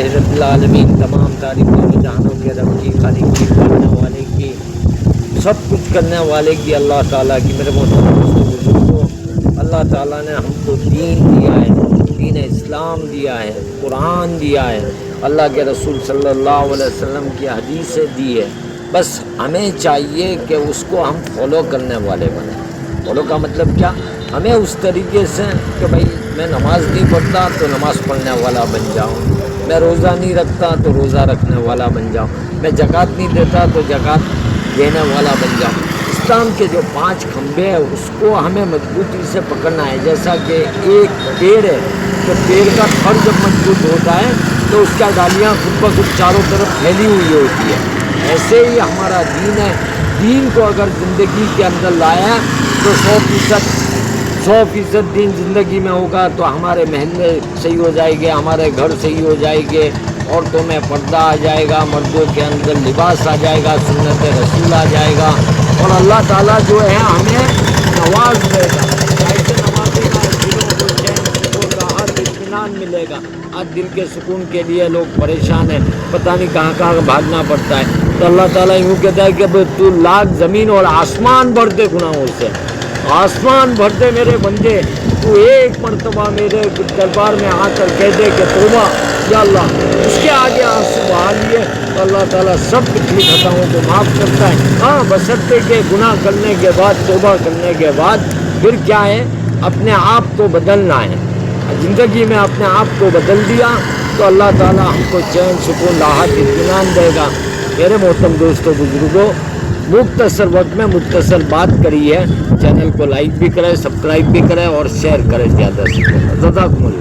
رب العالمین، تمام تعریف و جہانوں کے رب کی، خالق کی، کرنے والے کی، سب کچھ کرنے والے کی، اللہ تعالیٰ کی۔ میرے محترم کو اللہ تعالیٰ نے ہم کو دین دیا ہے، دین اسلام دیا ہے، قرآن دیا ہے، اللہ کے رسول صلی اللہ علیہ وسلم کی حدیثیں دی ہے۔ بس ہمیں چاہیے کہ اس کو ہم فالو کرنے والے بنیں۔ فالو کا مطلب کیا؟ ہمیں اس طریقے سے کہ بھائی میں نماز نہیں پڑھتا تو نماز پڑھنے والا بن جاؤں، میں روزہ نہیں رکھتا تو روزہ رکھنے والا بن جاؤں، میں زکوٰۃ نہیں دیتا تو زکوٰۃ دینے والا بن جاؤں۔ اسلام کے جو 5 کھمبے ہیں اس کو ہمیں مضبوطی سے پکڑنا ہے۔ جیسا کہ ایک پیڑ ہے تو پیڑ کا تھڑ جب مضبوط ہوتا ہے تو اس کا ڈالیاں خود بخود چاروں طرف پھیلی ہوئی ہوتی ہے، ایسے ہی ہمارا دین ہے۔ دین کو اگر زندگی کے اندر لایا تو 100% دین زندگی میں ہوگا تو ہمارے محلے صحیح ہو جائے گے، ہمارے گھر صحیح ہو جائے گے، عورتوں میں پردہ آ جائے گا، مردوں کے اندر لباس آ جائے گا، سنت رسول آ جائے گا، اور اللہ تعالیٰ جو ہے ہمیں نواز دے گا۔ ایسے نوازے گا، دلوں کو چین، سکون، راحت، اطمینان ملے گا۔ آج دل کے سکون کے لیے لوگ پریشان ہیں، پتہ نہیں کہاں کہاں بھاگنا پڑتا ہے، تو اللہ تعالیٰ یوں کہتا ہے کہ تو لاکھ زمین اور آسمان بھر دے گناہوں سے، آسمان بھر دے میرے بندے، تو ایک مرتبہ میرے دربار میں آ کر کہہ دے کہ توبہ یا اللہ، اس کے آگے آنسو بہا لیے تو اللہ تعالیٰ سب پچھلی خطاؤں کو معاف کرتا ہے۔ ہاں، بشرطے کہ گناہ کرنے کے بعد، توبہ کرنے کے بعد پھر کیا ہے؟ اپنے آپ کو بدلنا ہے۔ زندگی میں اپنے آپ کو بدل دیا تو اللہ تعالیٰ ہم کو چین، سکون، راحت، اطمینان دے گا۔ میرے محترم دوستوں، بزرگوں، مختصر وقت میں مختصر بات کری ہے۔ چینل کو لائک بھی کریں، سبسکرائب بھی کریں اور شیئر کریں زیادہ سے زیادہ۔ جزاکم اللہ۔